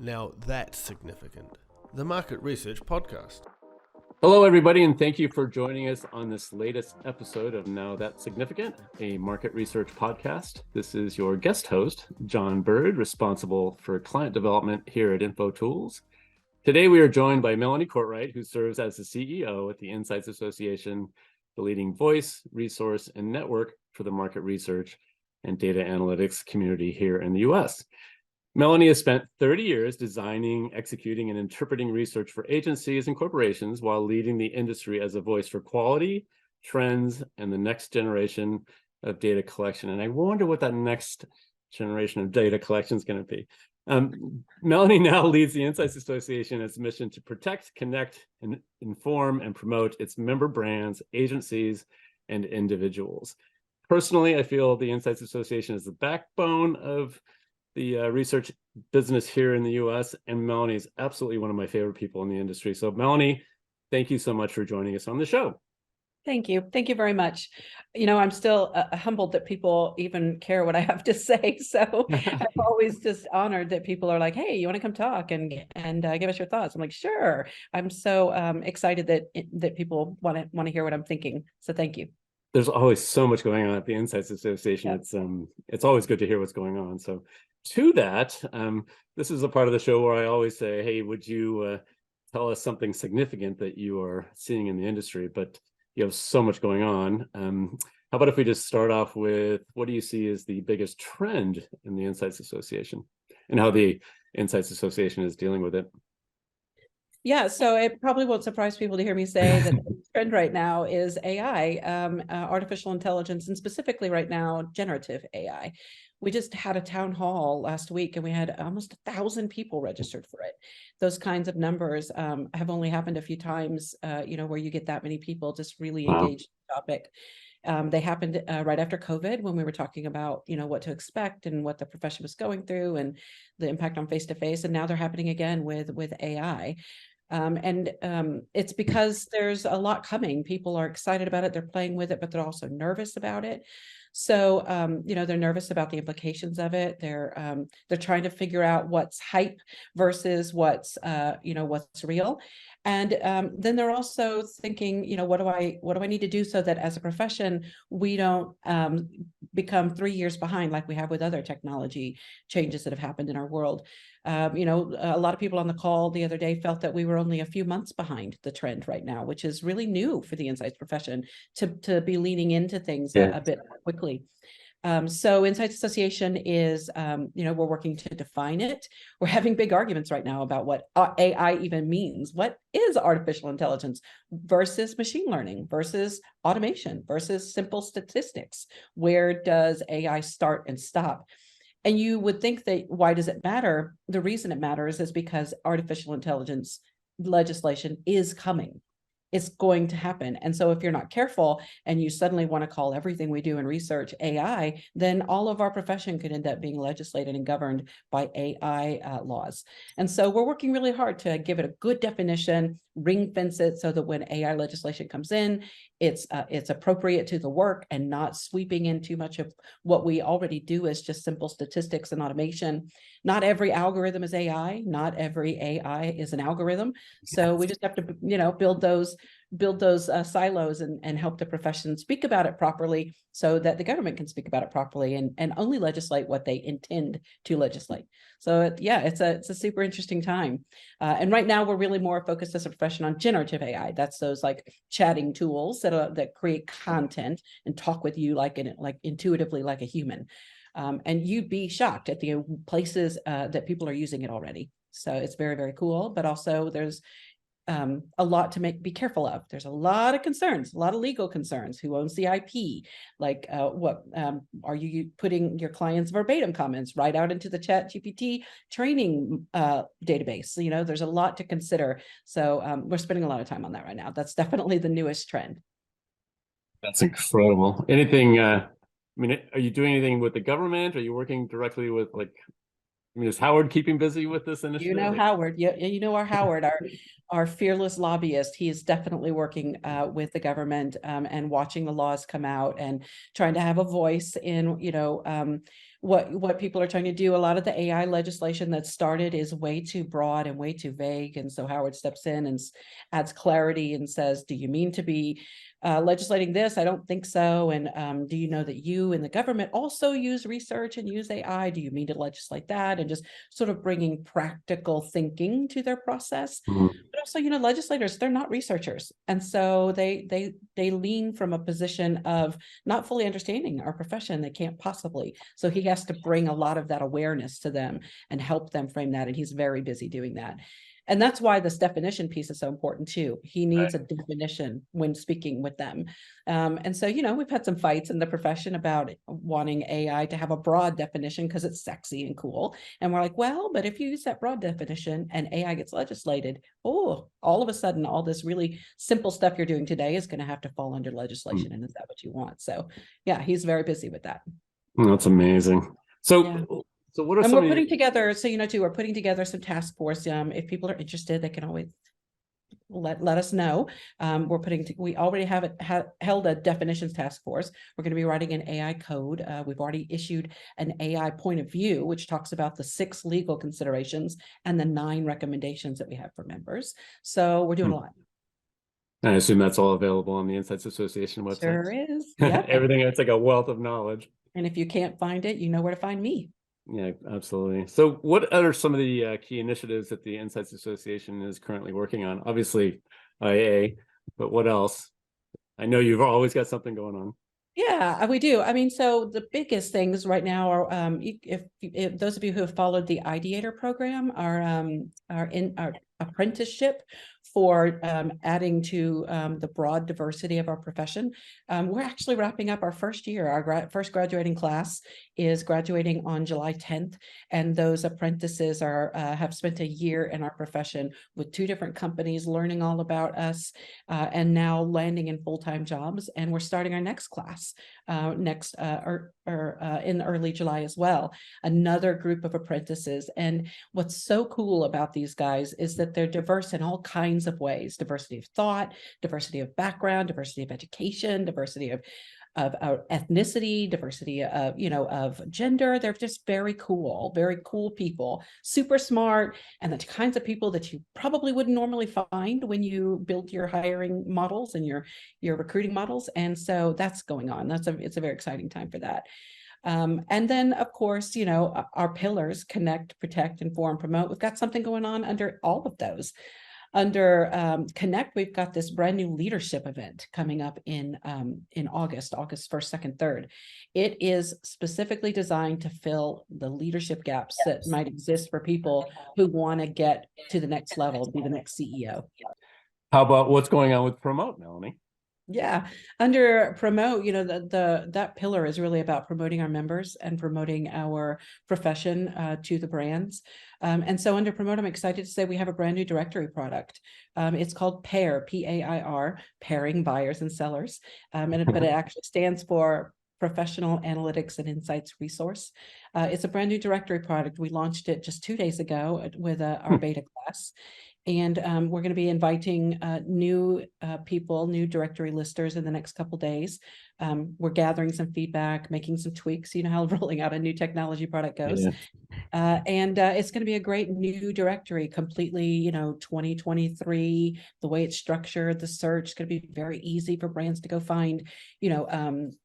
Now that's significant. The Market Research Podcast. Hello, everybody, and thank you for joining us on this latest episode of Now That's Significant, a market research podcast. This is your guest host, John Bird, responsible for client development here at InfoTools. Today, we are joined by Melanie Courtright, who serves as the CEO at the Insights Association, the leading voice, resource, and network for the market research and data analytics community here in the U.S. Melanie has spent 30 years designing, executing, and interpreting research for agencies and corporations while leading the industry as a voice for quality, trends, and the next generation of data collection. And I wonder what that next generation of data collection is going to be. Melanie now leads the Insights Association as a mission to protect, connect, and inform and promote its member brands, agencies, and individuals. Personally, I feel the Insights Association is the backbone of the research business here in the US, and Melanie is absolutely one of my favorite people in the industry. So Melanie, thank you so much for joining us on the show. Thank you. Thank you very much. You know, I'm still humbled that people even care what I have to say. So I'm always just honored that people are like, hey, you want to come talk and give us your thoughts? I'm like, sure. I'm so excited that people want to hear what I'm thinking. So thank you. There's always so much going on at the Insights Association. Yeah. It's always good to hear what's going on. So to that, this is a part of the show where I always say, hey, would you tell us something significant that you are seeing in the industry? But you have so much going on. How about if we just start off with, what do you see as the biggest trend in the Insights Association and how the Insights Association is dealing with it? Yeah, so it probably won't surprise people to hear me say that the trend right now is AI, artificial intelligence, and specifically right now, generative AI. We just had a town hall last week and we had almost 1,000 people registered for it. Those kinds of numbers have only happened a few times, where you get that many people just really engaged in the topic. They happened right after COVID when we were talking about, what to expect and what the profession was going through and the impact on face-to-face. And now they're happening again with AI. It's because there's a lot coming. People are excited about it. They're playing with it, but they're also nervous about it. So, they're nervous about the implications of it. They're trying to figure out what's hype versus what's real. And then they're also thinking, what do I need to do so that as a profession, we don't become 3 years behind like we have with other technology changes that have happened in our world. A lot of people on the call the other day felt that we were only a few months behind the trend right now, which is really new for the insights profession to be leaning into things a bit more quickly. So Insights Association is, we're working to define it. We're having big arguments right now about what AI even means. What is artificial intelligence versus machine learning versus automation versus simple statistics? Where does AI start and stop? And you would think that why does it matter? The reason it matters is because artificial intelligence legislation is coming. It's going to happen. And so if you're not careful and you suddenly want to call everything we do in research AI, then all of our profession could end up being legislated and governed by AI laws. And so we're working really hard to give it a good definition, ring fence it so that when AI legislation comes in, it's appropriate to the work and not sweeping in too much of what we already do as just simple statistics and automation. Not every algorithm is AI. Not every AI is an algorithm. So we just have to, build those silos and help the profession speak about it properly so that the government can speak about it properly and only legislate what they intend to legislate. So it's a super interesting time. And right now we're really more focused as a profession on generative AI. That's those like chatting tools that create content and talk with you like intuitively like a human. And you'd be shocked at the places that people are using it already. So it's very, very cool, but also there's a lot to be careful of. There's a lot of concerns, a lot of legal concerns. Who owns the IP? Like, what are you putting your clients' verbatim comments right out into the ChatGPT training database? There's a lot to consider. So we're spending a lot of time on that right now. That's definitely the newest trend. That's incredible. Anything? Are you doing anything with the government? Are you working directly with is Howard keeping busy with this initiative? Howard. Yeah, our Howard, our fearless lobbyist. He is definitely working with the government and watching the laws come out and trying to have a voice in, what people are trying to do. A lot of the AI legislation that started is way too broad and way too vague. And so Howard steps in and adds clarity and says, do you mean to be legislating this? I don't think so. And do you know that you and the government also use research and use AI? Do you mean to legislate that? And just sort of bringing practical thinking to their process. Mhm. But also, legislators, they're not researchers. And so they lean from a position of not fully understanding our profession. They can't possibly. So he has to bring a lot of that awareness to them and help them frame that. And he's very busy doing that. And that's why this definition piece is so important too. He needs a definition when speaking with them. And so, we've had some fights in the profession about wanting AI to have a broad definition because it's sexy and cool. And we're like, well, but if you use that broad definition and AI gets legislated, all of a sudden, all this really simple stuff you're doing today is going to have to fall under legislation. And is that what you want? So yeah, he's very busy with that. That's amazing. So, so what are and some we're putting together, so too, we're putting together some task force. If people are interested, they can always let us know. We already have held a definitions task force. We're going to be writing an AI code. We've already issued an AI point of view, which talks about the 6 legal considerations and the 9 recommendations that we have for members. So we're doing a lot. I assume that's all available on the Insights Association website. Sure is. Yeah. Everything, it's like a wealth of knowledge. And if you can't find it, you know where to find me. Yeah, absolutely. So what are some of the key initiatives that the Insights Association is currently working on? Obviously, IA, but what else? I know you've always got something going on. Yeah, we do. I mean, so the biggest things right now are, if those of you who have followed the Ideator program, our apprenticeship for adding to the broad diversity of our profession. We're actually wrapping up our first year. Our first graduating class is graduating on July 10th, and those apprentices have spent a year in our profession with 2 different companies, learning all about us, and now landing in full-time jobs. And we're starting our next class in early July as well. Another group of apprentices. And what's so cool about these guys is that they're diverse in all kinds of ways: diversity of thought, diversity of background, diversity of education, diversity of ethnicity, diversity of gender. They're just very cool people, super smart, and the kinds of people that you probably wouldn't normally find when you build your hiring models and your recruiting models. And so that's going on. It's a very exciting time for that. And then, of course, our pillars: connect, protect, inform, promote. We've got something going on under all of those. Under Connect, we've got this brand new leadership event coming up in August 1st, 2nd, 3rd. It is specifically designed to fill the leadership gaps that might exist for people who want to get to the next level, be the next CEO. How about what's going on with Promote, Melanie? Yeah, under Promote, that pillar is really about promoting our members and promoting our profession to the brands. And so under Promote, I'm excited to say we have a brand new directory product. It's called PAIR, P-A-I-R, Pairing Buyers and Sellers. But it actually stands for Professional Analytics and Insights Resource. It's a brand new directory product. We launched it just 2 days ago with our beta class. And we're going to be inviting new people, new directory listers in the next couple of days. We're gathering some feedback, making some tweaks. You know how rolling out a new technology product goes. Yeah. And it's going to be a great new directory, completely, 2023, the way it's structured, the search is going to be very easy for brands to go find,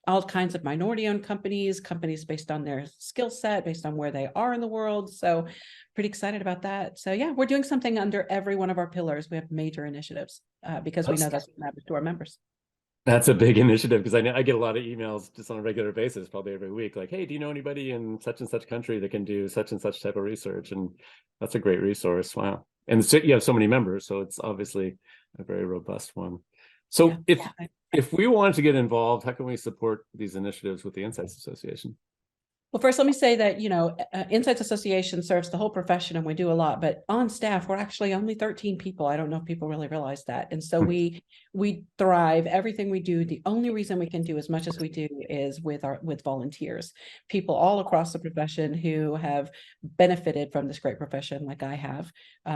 all kinds of minority-owned companies based on their skill set, based on where they are in the world. So pretty excited about that. So yeah, we're doing something under every one of our pillars. We have major initiatives because we know that's what matters to our members. That's a big initiative, because I get a lot of emails just on a regular basis, probably every week, like, hey, do you know anybody in such and such country that can do such and such type of research? And that's a great resource. Wow. And so you have so many members, so it's obviously a very robust one. So if we wanted to get involved, how can we support these initiatives with the Insights Association? Well, first, let me say that, Insights Association serves the whole profession and we do a lot, but on staff, we're actually only 13 people. I don't know if people really realize that. And so we thrive, everything we do. The only reason we can do as much as we do is with volunteers, people all across the profession who have benefited from this great profession like I have.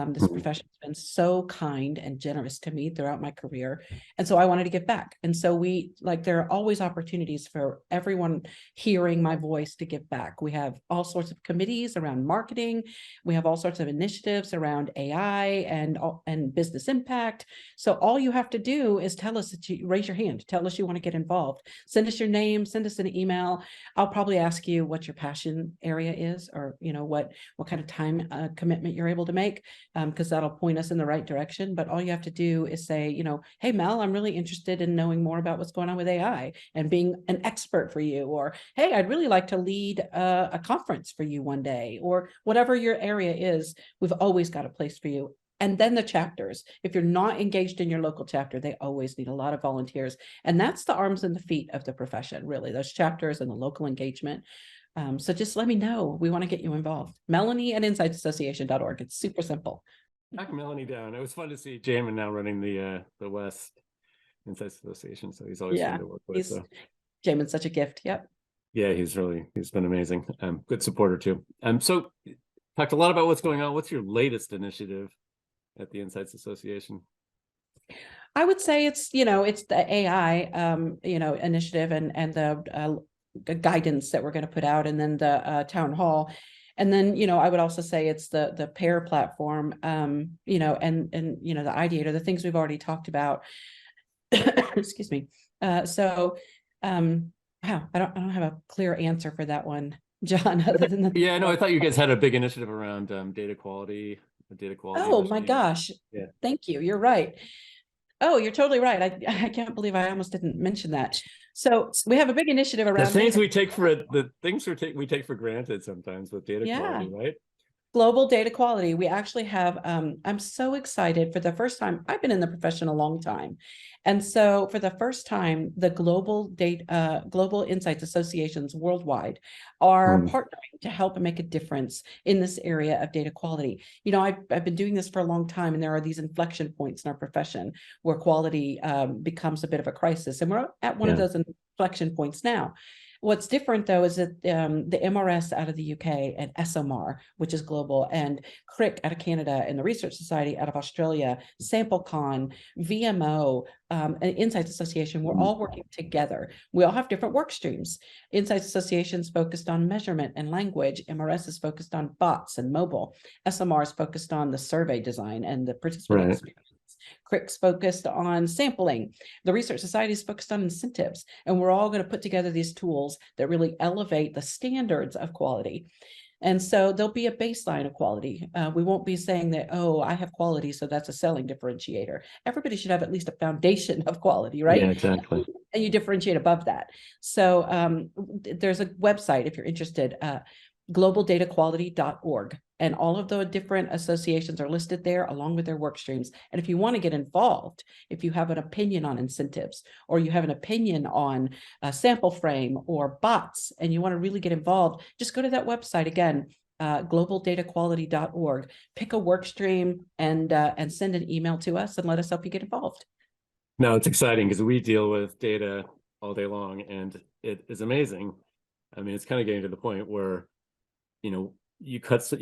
This profession has been so kind and generous to me throughout my career. And so I wanted to give back. And so there are always opportunities for everyone hearing my voice to give give back. We have all sorts of committees around marketing. We have all sorts of initiatives around AI and business impact. So all you have to do is tell us that you raise your hand, tell us you want to get involved, send us your name, send us an email. I'll probably ask you what your passion area is, or what kind of time commitment you're able to make, because that'll point us in the right direction. But all you have to do is say, hey, Mel, I'm really interested in knowing more about what's going on with AI and being an expert for you. Or, hey, I'd really like to lead a conference for you one day, or whatever your area is. We've always got a place for you. And then the chapters, if you're not engaged in your local chapter, they always need a lot of volunteers. And that's the arms and the feet of the profession, really, those chapters and the local engagement. So just let me know. We want to get you involved. Melanie and insightsassociation.org. It's super simple. Knock Melanie down. It was fun to see Jamin now running the West Insights Association. So he's always fun to work with. Jamin's such a gift. Yep. Yeah, he's been amazing. Good supporter too. So talked a lot about what's going on. What's your latest initiative at the Insights Association? I would say it's the AI initiative and the guidance that we're going to put out, and then the town hall. And then, I would also say it's the pair platform, and the ideator, the things we've already talked about. Excuse me. Wow, I don't have a clear answer for that one, John, other than yeah, no, I thought you guys had a big initiative around data quality. Oh my gosh. Yeah. Thank you. You're right. Oh, you're totally right. I can't believe I almost didn't mention that. So we have a big initiative around the things we take for granted sometimes with data quality, right? Global data quality. We actually have, I'm so excited. For the first time, I've been in the profession a long time. And so for the first time, the global insights associations worldwide are partnering to help make a difference in this area of data quality. I've been doing this for a long time, and there are these inflection points in our profession where quality becomes a bit of a crisis. And we're at one of those inflection points now. What's different, though, is that the MRS out of the UK and SMR, which is global, and CRIC out of Canada, and the Research Society out of Australia, SampleCon, VMO, and Insights Association, we're all working together. We all have different work streams. Insights Association is focused on measurement and language. MRS is focused on bots and mobile. SMR is focused on the survey design and the participant experience. CRIC's focused on sampling. The Research Society is focused on incentives. And we're all going to put together these tools that really elevate the standards of quality. And so there'll be a baseline of quality. We won't be saying that, oh, I have quality, so that's a selling differentiator. Everybody should have at least a foundation of quality, right? Yeah, exactly. And you differentiate above that. So there's a website, if you're interested, globaldataquality.org. And all of the different associations are listed there along with their work streams. And if you want to get involved, if you have an opinion on incentives, or you have an opinion on a sample frame or bots, and you want to really get involved, just go to that website again, globaldataquality.org, pick a work stream and send an email to us and let us help you get involved. No, it's exciting because we deal with data all day long, and it is amazing. I mean, it's kind of getting to the point where, you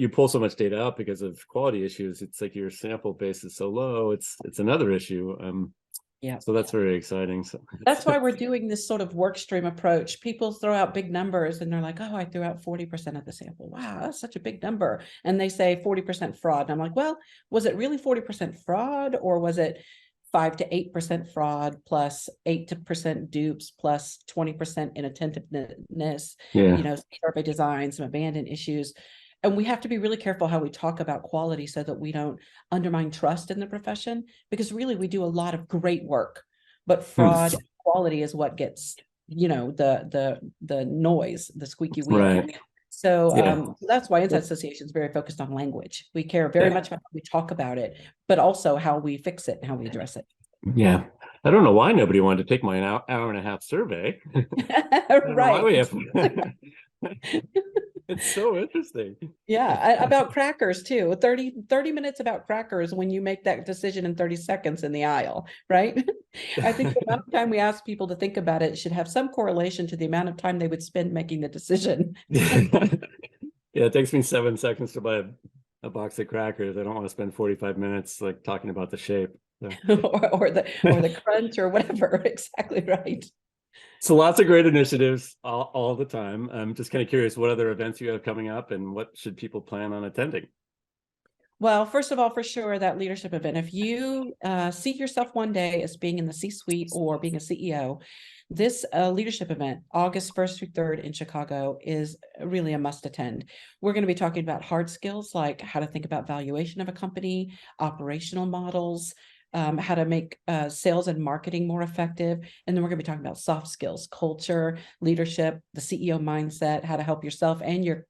pull so much data out because of quality issues. It's like your sample base is so low. It's another issue. So that's very exciting. So that's why we're doing this sort of work stream approach. People throw out big numbers and they're like, oh, I threw out 40% of the sample. Wow, that's such a big number. And they say 40% fraud. And I'm like, well, was it really 40% fraud, or was it 5 to 8% fraud plus 8% dupes plus 20% inattentiveness, survey design, some abandoned issues. And we have to be really careful how we talk about quality so that we don't undermine trust in the profession, because really we do a lot of great work, but fraud and quality is what gets, the noise, the squeaky wheel. Right. So that's why Insights Association is very focused on language. We care very much about how we talk about it, but also how we fix it and how we address it. Yeah. I don't know why nobody wanted to take my hour and a half survey. Right. It's so interesting. Yeah, about crackers too. 30 minutes about crackers when you make that decision in 30 seconds in the aisle, right? I think the amount of time we ask people to think about it should have some correlation to the amount of time they would spend making the decision. Yeah, it takes me 7 seconds to buy a box of crackers. I don't want to spend 45 minutes like talking about the shape. So. or the crunch or whatever. Exactly right. So lots of great initiatives all the time. I'm just kind of curious what other events you have coming up and what should people plan on attending? Well, first of all, for sure, that leadership event, if you see yourself one day as being in the C-suite or being a CEO, this leadership event, August 1st through 3rd in Chicago, is really a must attend. We're going to be talking about hard skills like how to think about valuation of a company, operational models, how to make sales and marketing more effective. And then we're going to be talking about soft skills, culture, leadership, the CEO mindset, how to help yourself and your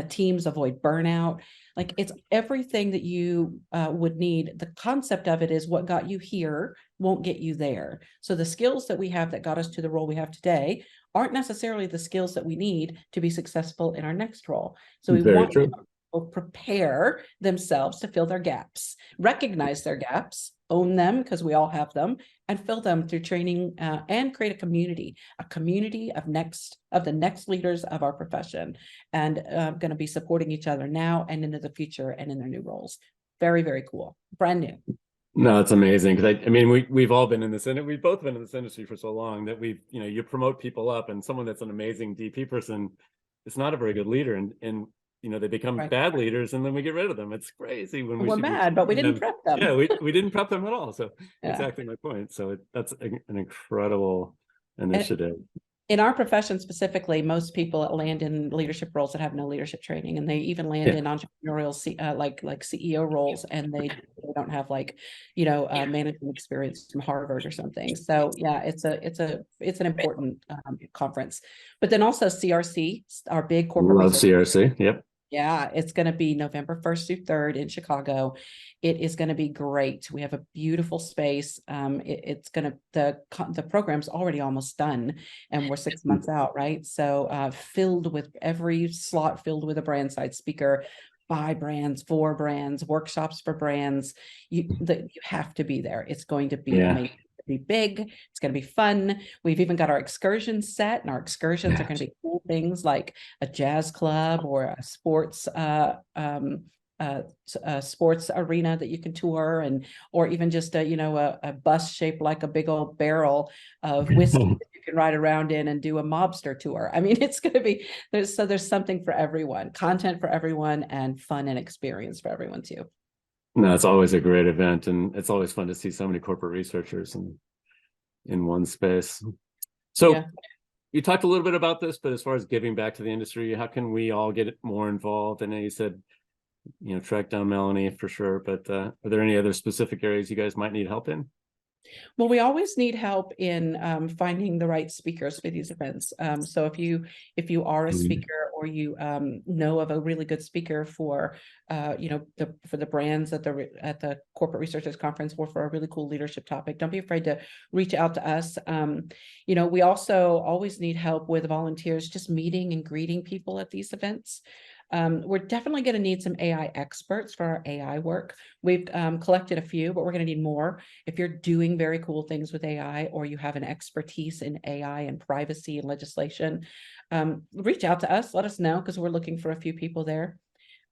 teams avoid burnout. Like it's everything that you would need. The concept of it is what got you here won't get you there. So the skills that we have that got us to the role we have today aren't necessarily the skills that we need to be successful in our next role. So we Very want true. people to prepare themselves to fill their gaps, recognize their gaps, own them because we all have them, and fill them through training and create a community of the next leaders of our profession, and going to be supporting each other now and into the future and in their new roles. Very, very cool. Brand new. No, it's amazing because I mean we've all been in this and we've both been in this industry for so long that you promote people up, and someone that's an amazing DP person is not a very good leader, and they become Right. bad leaders and then we get rid of them. It's crazy when we We're should be mad, but we keeping didn't them. prep them. Yeah, we didn't prep them at all. So Yeah. exactly my point. So that's an incredible initiative. In our profession specifically, most people land in leadership roles that have no leadership training, and they even land in entrepreneurial like CEO roles, and they don't have management experience from Harvard or something. So yeah, it's an important conference. But then also CRC, our big corporate Love research. CRC. Yep. Yeah, it's going to be November 1st through 3rd in Chicago. It is going to be great. We have a beautiful space. The program's already almost done, and we're 6 months out, right? So filled with every slot filled with a brand side speaker, by brands, for brands, workshops for brands. You have to be there. It's going to be amazing. Be big. It's going to be fun. We've even got our excursions set, and our excursions are going to be cool things like a jazz club or a sports sports arena that you can tour, or even just a bus shaped like a big old barrel of whiskey that you can ride around in and do a mobster tour. I mean, it's going to be there's something for everyone, content for everyone, and fun and experience for everyone too. No, it's always a great event, and it's always fun to see so many corporate researchers in one space. So you talked a little bit about this, but as far as giving back to the industry, how can we all get more involved? I know you said, track down Melanie for sure, but are there any other specific areas you guys might need help in? Well, we always need help in finding the right speakers for these events. So if you are a speaker, or you know of a really good speaker for for the brands at the Corporate Researchers Conference, or for a really cool leadership topic, don't be afraid to reach out to us. We also always need help with volunteers, just meeting and greeting people at these events. We're definitely going to need some AI experts for our AI work. We've collected a few, but we're going to need more. If you're doing very cool things with AI, or you have an expertise in AI and privacy and legislation, reach out to us. Let us know, because we're looking for a few people there.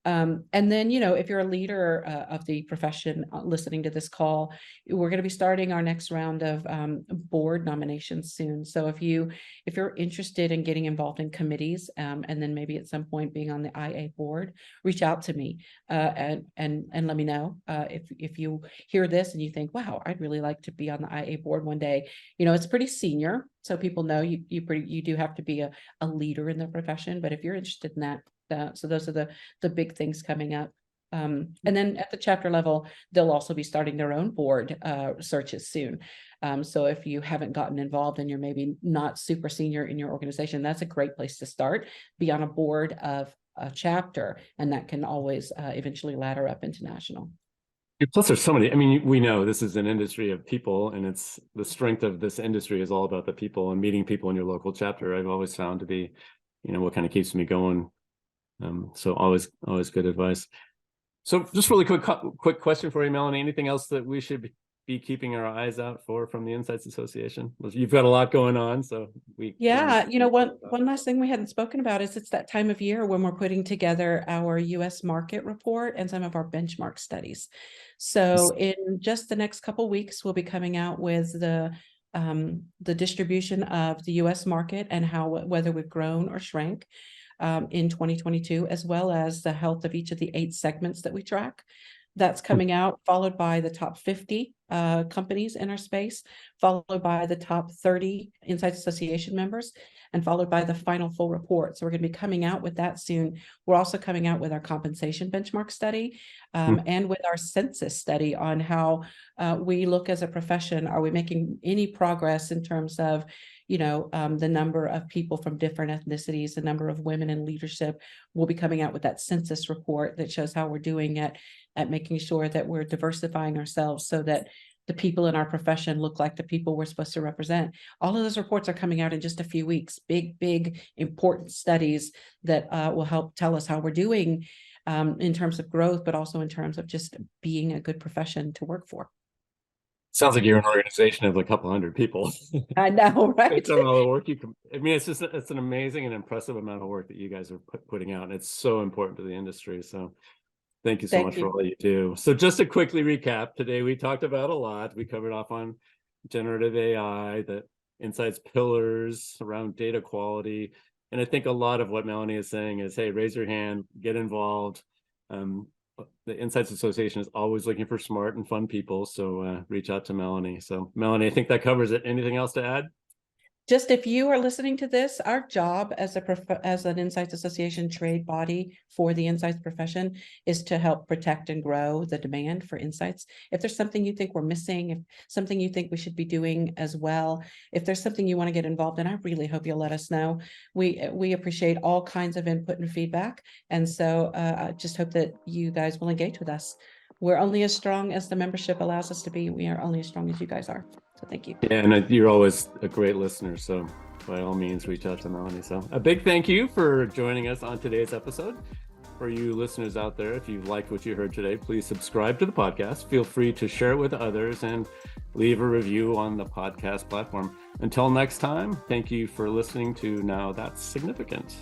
And then, if you're a leader of the profession listening to this call, we're going to be starting our next round of board nominations soon. So if you're interested in getting involved in committees, and then maybe at some point being on the IA board, reach out to me and let me know if you hear this and you think, wow, I'd really like to be on the IA board one day. It's pretty senior, so people know you do have to be a leader in the profession. But if you're interested in that, so those are the big things coming up. And then at the chapter level, they'll also be starting their own board searches soon. So if you haven't gotten involved and you're maybe not super senior in your organization, that's a great place to start. Be on a board of a chapter, and that can always eventually ladder up into national. Plus, there's so many. I mean, we know this is an industry of people, and it's the strength of this industry is all about the people and meeting people in your local chapter. I've always found to be, what kind of keeps me going. So always good advice. So just really quick question for you, Melanie. Anything else that we should be keeping our eyes out for from the Insights Association? You've got a lot going on, so one last thing we hadn't spoken about is it's that time of year when we're putting together our U.S. market report and some of our benchmark studies. So in just the next couple of weeks, we'll be coming out with the the distribution of the US market and whether we've grown or shrank in 2022, as well as the health of each of the 8 segments that we track. That's coming out, followed by the top 50 companies in our space, followed by the top 30 Insights Association members, and followed by the final full report. So we're going to be coming out with that soon. We're also coming out with our compensation benchmark study and with our census study on how we look as a profession. Are we making any progress in terms of the number of people from different ethnicities, the number of women in leadership? We'll be coming out with that census report that shows how we're doing at making sure that we're diversifying ourselves so that the people in our profession look like the people we're supposed to represent. All of those reports are coming out in just a few weeks. Big, important studies that will help tell us how we're doing in terms of growth, but also in terms of just being a good profession to work for. Sounds like you're an organization of a couple hundred people. I know, right? It's all the work it's an amazing and impressive amount of work that you guys are putting out. And it's so important to the industry. So thank you so much for all you do. So just to quickly recap, today we talked about a lot. We covered off on generative AI, the Insights pillars around data quality. And I think a lot of what Melanie is saying is, hey, raise your hand, get involved. The Insights Association is always looking for smart and fun people. So reach out to Melanie. So Melanie, I think that covers it. Anything else to add? Just if you are listening to this, our job as an Insights Association trade body for the insights profession is to help protect and grow the demand for insights. If there's something you think we're missing, if something you think we should be doing as well, if there's something you want to get involved in, I really hope you'll let us know. We appreciate all kinds of input and feedback. And so I just hope that you guys will engage with us. We're only as strong as the membership allows us to be. We are only as strong as you guys are. So thank you. Yeah, and you're always a great listener. So by all means, reach out to Melanie. So a big thank you for joining us on today's episode. For you listeners out there, if you liked what you heard today, please subscribe to the podcast. Feel free to share it with others and leave a review on the podcast platform. Until next time, thank you for listening to Now That's Significant.